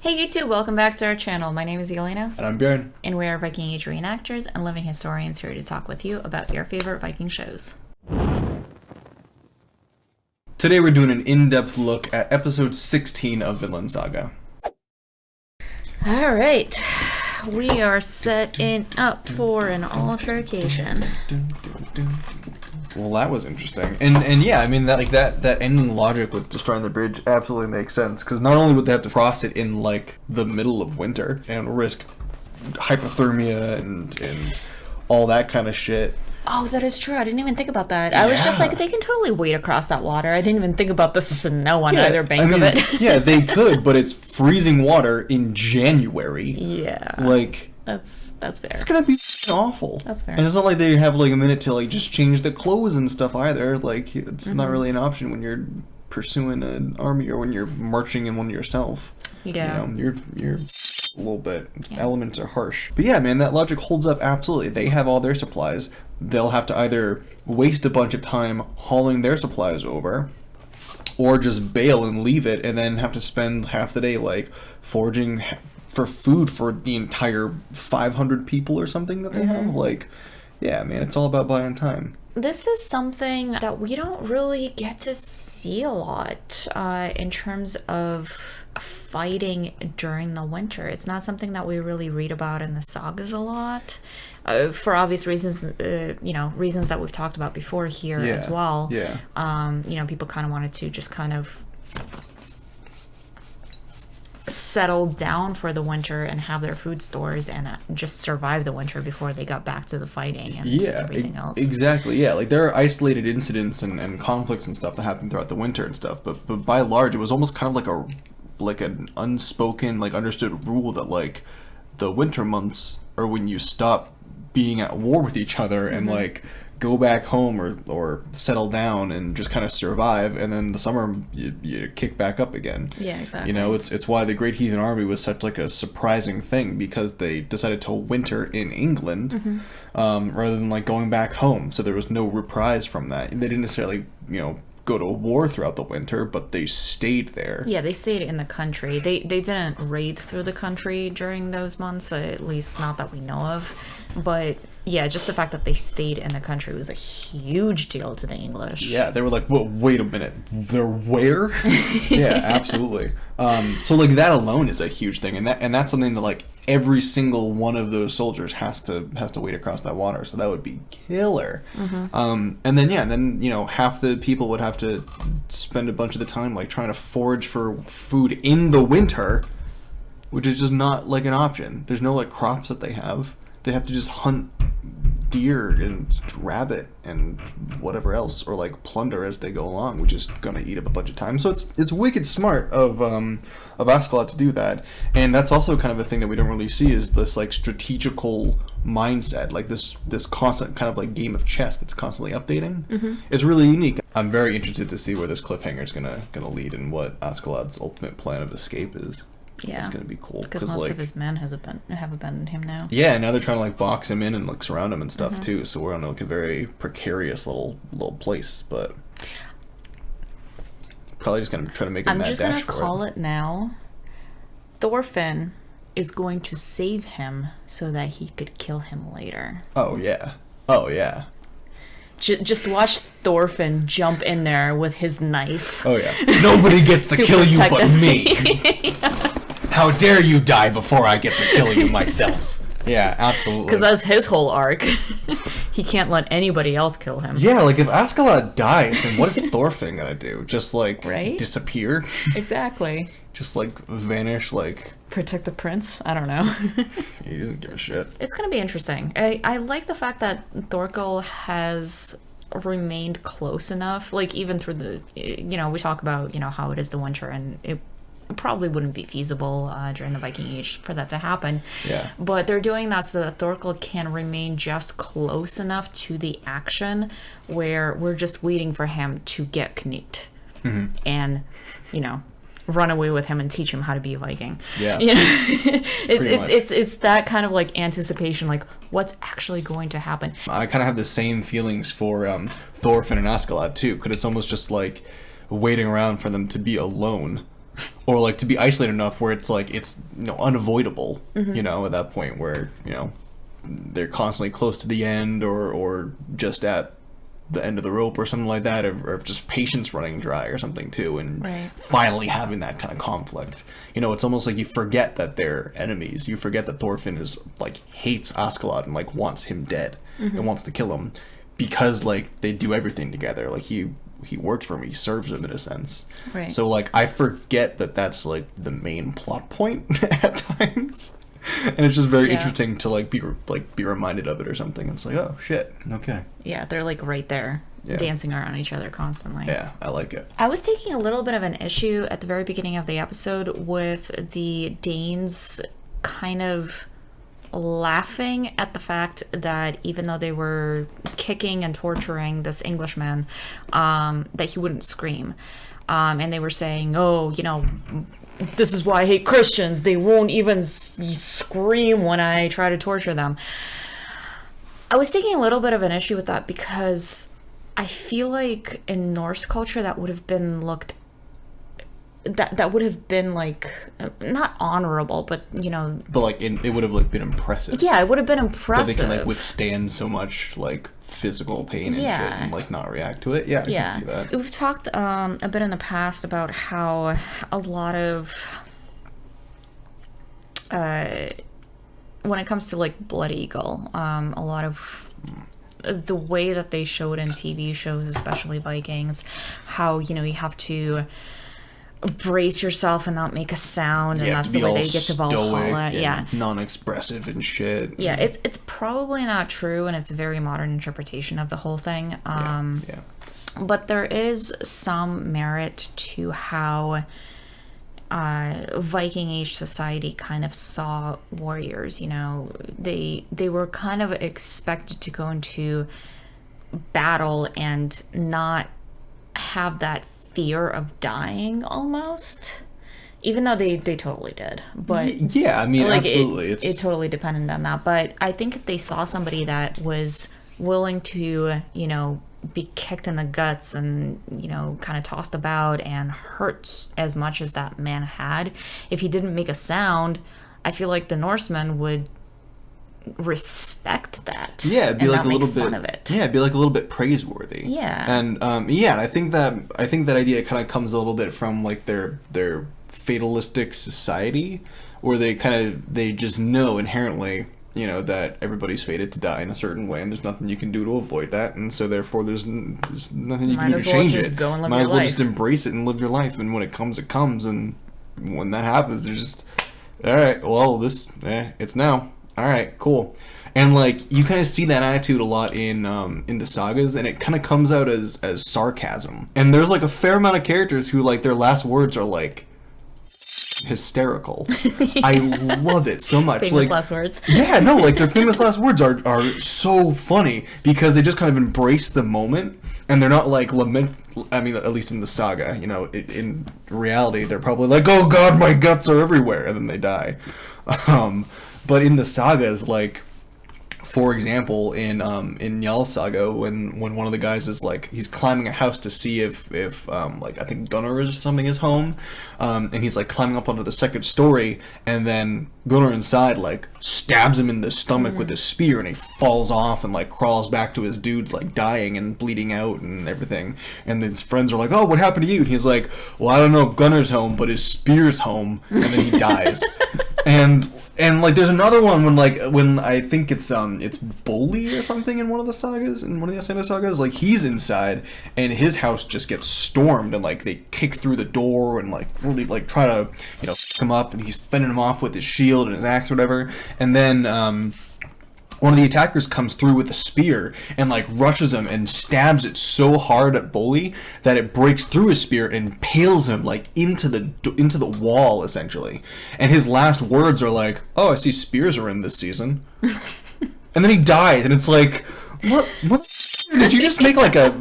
Hey YouTube, welcome back to our channel. My name is Elena. And I'm Bjorn. And we are Viking Age reenactors and living historians here to talk with you about your favorite Viking shows. Today we're doing an in-depth look at episode 16 of Vinland Saga. Alright, we are setting up for an altercation. Well, that was interesting. And yeah, I mean, that ending logic with destroying the bridge absolutely makes sense, because not only would they have to cross it in, like, the middle of winter and risk hypothermia and all that kind of shit. Oh, that is true. I didn't even think about that. I was just like, they can totally wade across that water. I didn't even think about the snow on either bank of it. Yeah, they could, but it's freezing water in January. Yeah. Like... That's fair. It's gonna be awful. That's fair. And it's not like they have like a minute to like just change the clothes and stuff either. Like it's not really an option when you're pursuing an army or when you're marching in one yourself. Yeah. You know, you're a little bit. Elements are harsh. But yeah, man, that logic holds up absolutely. They have all their supplies. They'll have to either waste a bunch of time hauling their supplies over, or just bail and leave it, and then have to spend half the day like foraging for food for the entire 500 people or something that they have. Like, yeah, man, it's all about buying time. This is something that we don't really get to see a lot in terms of fighting during the winter. It's not something that we really read about in the sagas a lot. For obvious reasons, reasons that we've talked about before here as well. Yeah. People kind of wanted to just kind of settle down for the winter and have their food stores and just survive the winter before they got back to the fighting and everything else. Exactly, yeah. Like there are isolated incidents and conflicts and stuff that happen throughout the winter and stuff, but by and large it was almost kind of like an unspoken, like understood rule that like the winter months are when you stop being at war with each other and like go back home or settle down and just kind of survive, and then the summer you kick back up again. Yeah, exactly. You know, it's why the Great Heathen Army was such like a surprising thing, because they decided to winter in England rather than like going back home, so there was no reprise from that. They didn't necessarily, go to war throughout the winter, but they stayed there. Yeah, they stayed in the country. They didn't raid through the country during those months, at least not that we know of. But yeah, just the fact that they stayed in the country was a huge deal to the English. Yeah, they were like, "Whoa, wait a minute, they're where?" Yeah, absolutely. So like that alone is a huge thing, and that's something that like every single one of those soldiers has to wade across that water. So that would be killer. And then half the people would have to spend a bunch of the time like trying to forage for food in the winter, which is just not like an option. There's no like crops that they have. They have to just hunt deer and rabbit and whatever else, or like plunder as they go along, which is gonna eat up a bunch of time. So it's wicked smart of Askeladd to do that, and that's also kind of a thing that we don't really see, is this like strategical mindset, like this constant kind of like game of chess that's constantly updating. It's really unique. I'm very interested to see where this cliffhanger is gonna lead and what Askeladd's ultimate plan of escape is. Yeah, it's gonna be cool because most of his men have abandoned him now. Yeah, now they're trying to like box him in and like surround him and stuff too. So we're on like a very precarious little place, but probably just gonna try to make a mad dash for it. I'm just gonna call it now. Thorfinn is going to save him so that he could kill him later. Oh yeah. Just watch Thorfinn jump in there with his knife. Oh yeah. Nobody gets to kill you but me. How dare you die before I get to kill you myself? Yeah, absolutely. Because that's his whole arc. He can't let anybody else kill him. Yeah, like if Askeladd dies, then what is Thorfinn gonna do? Just like disappear? Exactly. Just like vanish, like protect the prince? I don't know. He doesn't give a shit. It's gonna be interesting. I like the fact that Thorkel has remained close enough, like even through the, we talk about, how it is the winter, and it probably wouldn't be feasible during the Viking Age for that to happen. Yeah. But they're doing that so that Thorkel can remain just close enough to the action where we're just waiting for him to get Knut and, run away with him and teach him how to be a Viking. Yeah. It's that kind of like anticipation, like what's actually going to happen. I kind of have the same feelings for Thorfinn and Askeladd too, because it's almost just like waiting around for them to be alone or like to be isolated enough where it's like it's unavoidable, at that point where they're constantly close to the end or just at the end of the rope or something like that, or just patience running dry or something too, and finally having that kind of conflict. It's almost like you forget that they're enemies. You forget that Thorfinn is like hates Askeladd and like wants him dead and wants to kill him because like they do everything together. Like he works for him, he serves him in a sense. Right. So like I forget that that's like the main plot point at times. And it's just very interesting to like be reminded of it or something. It's like, oh shit, okay. Yeah, they're like right there, dancing around each other constantly. Yeah, I like it. I was taking a little bit of an issue at the very beginning of the episode with the Danes kind of laughing at the fact that even though they were kicking and torturing this Englishman, that he wouldn't scream. And they were saying, oh, this is why I hate Christians. They won't even scream when I try to torture them. I was taking a little bit of an issue with that because I feel like in Norse culture that would have been that would have been like not honorable, but but like it would have like been impressive. Yeah, it would have been impressive. That they can like withstand so much like physical pain and shit and like not react to it. Yeah, I can see that. We've talked a bit in the past about how a lot of when it comes to like Blood Eagle, a lot of the way that they show it in TV shows, especially Vikings, how you have to brace yourself and not make a sound, and that's the way they get to Valhalla. Yeah, non-expressive and shit. Yeah, it's probably not true, and it's a very modern interpretation of the whole thing. But there is some merit to how Viking Age society kind of saw warriors. They were kind of expected to go into battle and not have that fear of dying almost, even though they totally did. But yeah, I mean, like, absolutely, it totally depended on that. But I think if they saw somebody that was willing to be kicked in the guts and kind of tossed about and hurt as much as that man had, if he didn't make a sound, I feel like the Norsemen would respect that. Yeah, it'd be like a little bit of it. Yeah, it'd be like a little bit praiseworthy. Yeah. And and I think that idea kind of comes a little bit from like their fatalistic society, where they just know inherently that everybody's fated to die in a certain way, and there's nothing you can do to avoid that, and so therefore there's nothing you can do to change it. Might as well just embrace it and live your life, and when it comes, it comes, and when that happens, there's just, all right, well, it's now. All right, cool. And like you kind of see that attitude a lot in the sagas, and it kind of comes out as sarcasm. And there's like a fair amount of characters who like their last words are like hysterical. I love it so much. Famous last words. Yeah, no, like their famous last words are so funny because they just kind of embrace the moment, and they're not like lament. I mean, at least in the saga, in reality, they're probably like, "Oh God, my guts are everywhere," and then they die. But in the sagas, like, for example, in Njal Saga, when one of the guys is like, he's climbing a house to see if like, I think Gunnar or something is home, and he's like climbing up onto the second story, and then Gunnar inside like stabs him in the stomach with his spear, and he falls off and like crawls back to his dudes like dying and bleeding out and everything, and his friends are like, "Oh, what happened to you?" And he's like, "Well, I don't know if Gunnar's home, but his spear's home," and then he dies. And like there's another one when I think it's Bolli or something in one of the sagas, in one of the Ascended sagas, like he's inside and his house just gets stormed, and like they kick through the door and like really like try to come up, and he's fending him off with his shield and his axe or whatever, and then one of the attackers comes through with a spear and like rushes him and stabs it so hard at Bolli that it breaks through his spear and impales him like into the wall essentially. And his last words are like, "Oh, I see spears are in this season," and then he dies, and it's like, what? Did you just make like a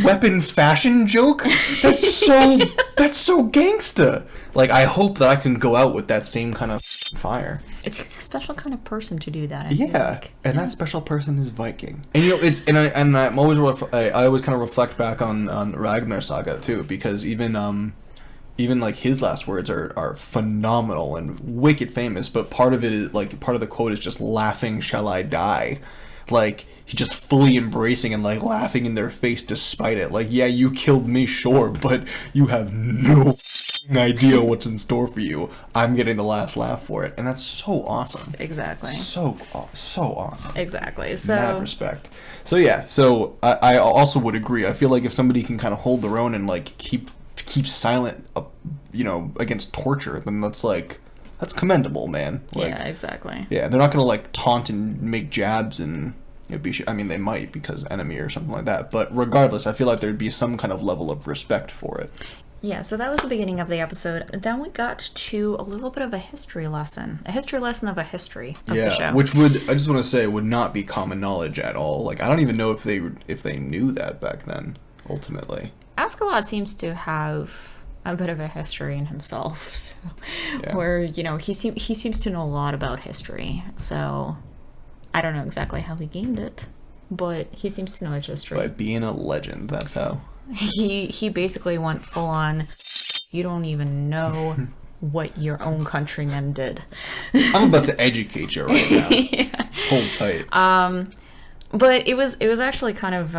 weapon fashion joke? That's so gangsta. Like, I hope that I can go out with that same kind of fire. It takes a special kind of person to do that. I think. And that special person is Viking. And I always kind of reflect back on Ragnarok Saga too, because even even like his last words are phenomenal and wicked famous, but part of it is like part of the quote is just laughing shall I die. Like he's just fully embracing and like laughing in their face despite it. Like, yeah, you killed me, sure, but you have no idea what's in store for you. I'm getting the last laugh for it, and that's so awesome. Exactly. So awesome. Exactly. So Mad respect. So yeah. So I also would agree. I feel like if somebody can kind of hold their own and like keep silent, against torture, then that's commendable, man. Like, yeah, exactly. Yeah, they're not gonna like taunt and make jabs and I mean, they might because enemy or something like that. But regardless, I feel like there'd be some kind of level of respect for it. Yeah, so that was the beginning of the episode. Then we got to a little bit of a history lesson of a history of the show. Which I just want to say, would not be common knowledge at all. Like, I don't even know if they knew that back then. Ultimately, Askeladd seems to have a bit of a history in himself, so, where he seems to know a lot about history. So I don't know exactly how he gained it, but he seems to know his history by being a legend. That's how. He basically went full on. You don't even know what your own countrymen did. I'm about to educate you right now. Yeah. Hold tight. But it was actually kind of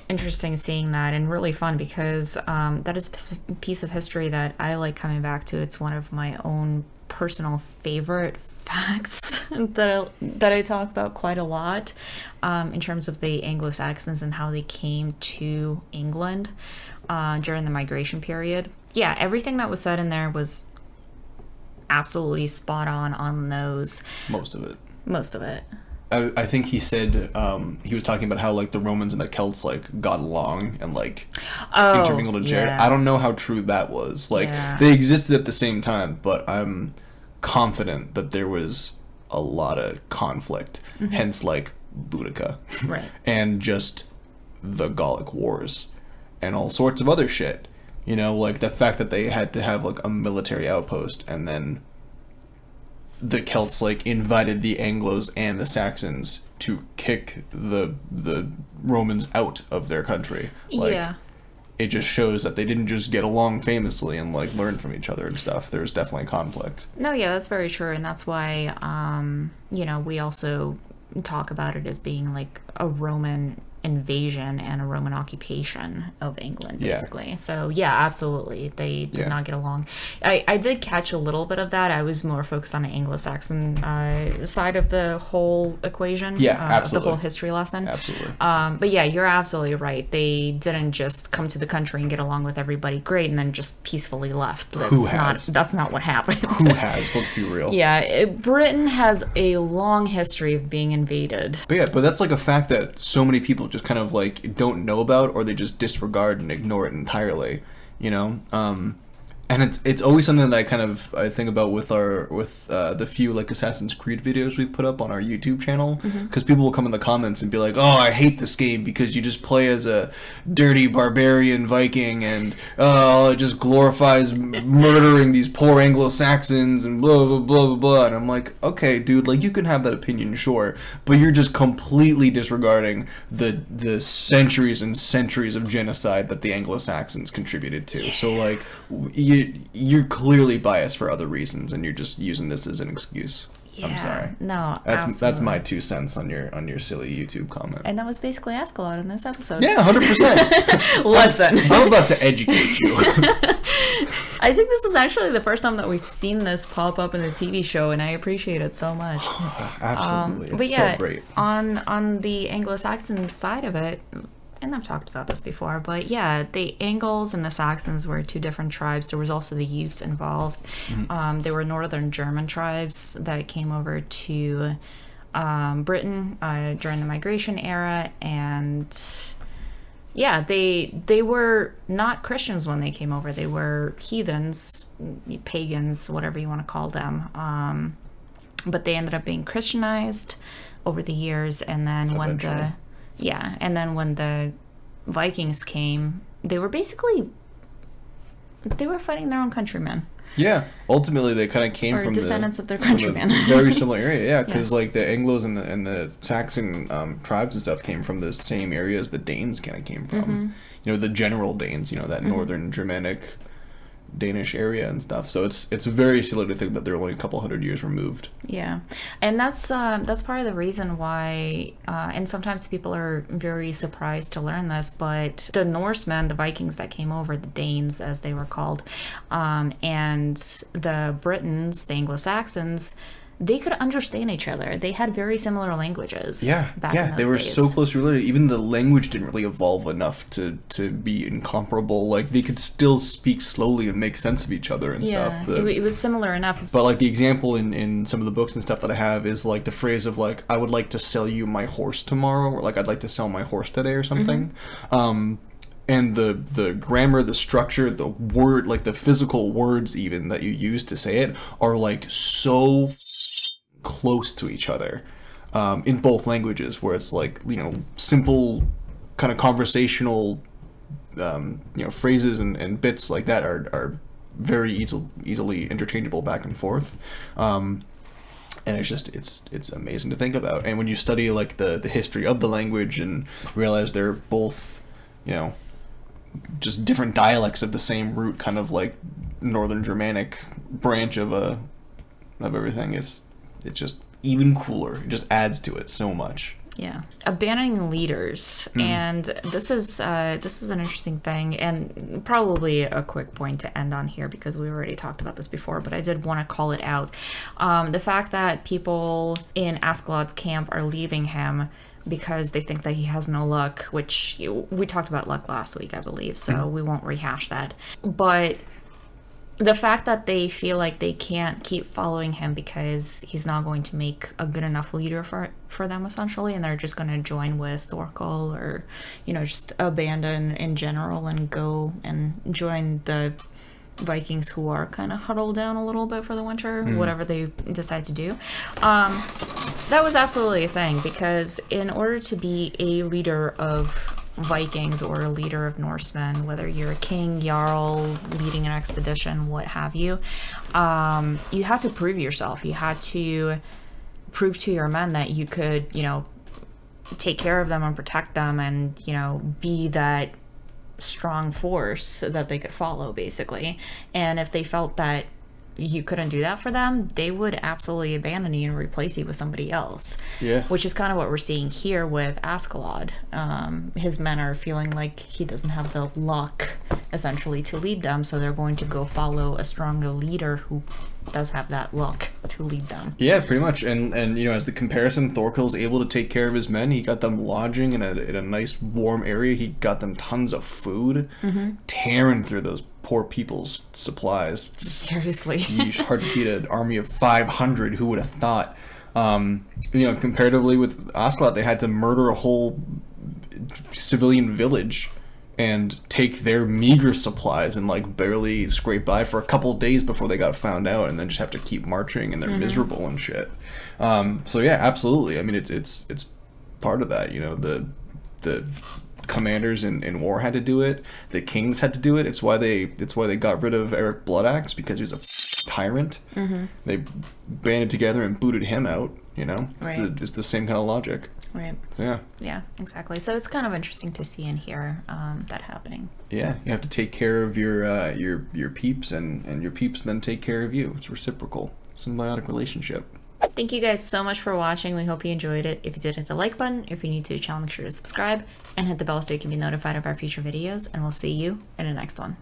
interesting seeing that, and really fun because that is a piece of history that I like coming back to. It's one of my own personal favorite facts that I talk about quite a lot in terms of the Anglo-Saxons and how they came to England during the migration period. Yeah, everything that was said in there was absolutely spot on the nose. Most of it. I think he said he was talking about how like the Romans and the Celts like got along and like intermingled and shared. I don't know how true that was. Like they existed at the same time, but I'm confident that there was a lot of conflict. Hence like Boudica, right? And just the Gallic Wars and all sorts of other shit. Like the fact that they had to have like a military outpost, and then the Celts like invited the Anglos and the Saxons to kick the Romans out of their country. Like, it just shows that they didn't just get along famously and like learn from each other and stuff. There's definitely conflict. No, yeah, that's very true, and that's why we also talk about it as being like a Roman invasion and a Roman occupation of England, basically. So yeah, absolutely, they did not get along. I did catch a little bit of that. I was more focused on the Anglo-Saxon side of the whole equation, absolutely. the whole history lesson. Absolutely. But yeah, you're absolutely right. They didn't just come to the country and get along with everybody great and then just peacefully left. That's not what happened. Who has? Let's be real. Yeah, Britain has a long history of being invaded. But that's like a fact that so many people just kind of like don't know about, or they just disregard and ignore it entirely, and it's always something that I think about with the few like Assassin's Creed videos we've put up on our YouTube channel, because people will come in the comments and be like, oh, I hate this game because you just play as a dirty barbarian Viking and it just glorifies murdering these poor Anglo-Saxons and blah blah blah blah blah. And I'm like, okay, dude, like you can have that opinion, sure, but you're just completely disregarding the centuries and centuries of genocide that the Anglo-Saxons contributed to. So like you're clearly biased for other reasons, and you're just using this as an excuse. Yeah, I'm sorry. No, that's my 2 cents on your silly YouTube comment. And that was basically Askeladd in this episode. Yeah, 100%. Listen, I'm about to educate you. I think this is actually the first time that we've seen this pop up in the TV show, and I appreciate it so much. Absolutely, but it's yeah, so great. On the Anglo-Saxon side of it, and I've talked about this before, but yeah, the Angles and the Saxons were 2 different tribes. There was also the Utes involved. They were northern German tribes that came over to Britain during the migration era, and yeah, they were not Christians when they came over. They were heathens, pagans, whatever you want to call them. But they ended up being Christianized over the years, and then when the Vikings came, they were fighting their own countrymen. Yeah, ultimately they kind of came from descendants of their countrymen. Very similar area, yeah, because like the Anglos and the Saxon tribes and stuff came from the same areas the Danes kind of came from. The general Danes, that northern Germanic Danish area and stuff. So it's very silly to think that they're only a couple hundred years removed. Yeah, and that's part of the reason why, and sometimes people are very surprised to learn this, but the Norsemen, the Vikings that came over, the Danes as they were called, and the Britons, the Anglo-Saxons, they could understand each other. They had very similar languages. Back in those they were days. so closely related. Even the language didn't really evolve enough to be incomparable. Like, they could still speak slowly and make sense of each other and stuff. It was similar enough. But like the example in some of the books and stuff that I have is like the phrase of like, I would like to sell you my horse tomorrow, or like, I'd like to sell my horse today, or something. And the grammar, the structure, the word, like the physical words even that you use to say it are like so close to each other in both languages, where it's like, you know, simple kind of conversational phrases and bits like that are very easily interchangeable back and forth. And it's just it's amazing to think about. And when you study like the history of the language and realize they're both, you know, just different dialects of the same root, kind of like Northern Germanic branch of everything, it's just even cooler. It just adds to it so much. Yeah, abandoning leaders, and this is an interesting thing, and probably a quick point to end on here because we already talked about this before, but I did want to call it out. The fact that people in Askeladd's camp are leaving him because they think that he has no luck, which we talked about luck last week, I believe, so we won't rehash that. But the fact that they feel like they can't keep following him because he's not going to make a good enough leader for them, essentially, and they're just going to join with Thorkel, or, you know, just abandon in general and go and join the Vikings who are kind of huddled down a little bit for the winter, whatever they decide to do. That was absolutely a thing, because in order to be a leader of Vikings or a leader of Norsemen, whether you're a king, jarl, leading an expedition, what have you, you had to prove yourself. You had to prove to your men that you could, you know, take care of them and protect them, and, you know, be that strong force that they could follow, basically. And if they felt that you couldn't do that for them, they would absolutely abandon you and replace you with somebody else. Yeah. Which is kind of what we're seeing here with Askeladd. His men are feeling like he doesn't have the luck, essentially, to lead them, so they're going to go follow a stronger leader who does have that luck to lead them. Yeah, pretty much. And you know, as the comparison, Thorkel's able to take care of his men. He got them lodging in a nice warm area. He got them tons of food, tearing through those poor people's supplies. Seriously. It's hard to feed an army of 500. Who would have thought? You know, comparatively with Askeladd, they had to murder a whole civilian village and take their meager supplies and like barely scrape by for a couple of days before they got found out, and then just have to keep marching, and they're miserable and shit. So yeah, absolutely. I mean, it's part of that. You know, the commanders in war had to do it. The kings had to do it. It's why they got rid of Eric Bloodaxe, because he was a tyrant. They banded together and booted him out. You know, it's the same kind of logic. Right. So, yeah, exactly. So it's kind of interesting to see and hear that happening. Yeah, you have to take care of your peeps, and your peeps then take care of you. It's reciprocal, symbiotic relationship. Thank you guys so much for watching. We hope you enjoyed it. If you did, hit the like button. If you're new to the channel, make sure to subscribe and hit the bell so you can be notified of our future videos. And we'll see you in the next one.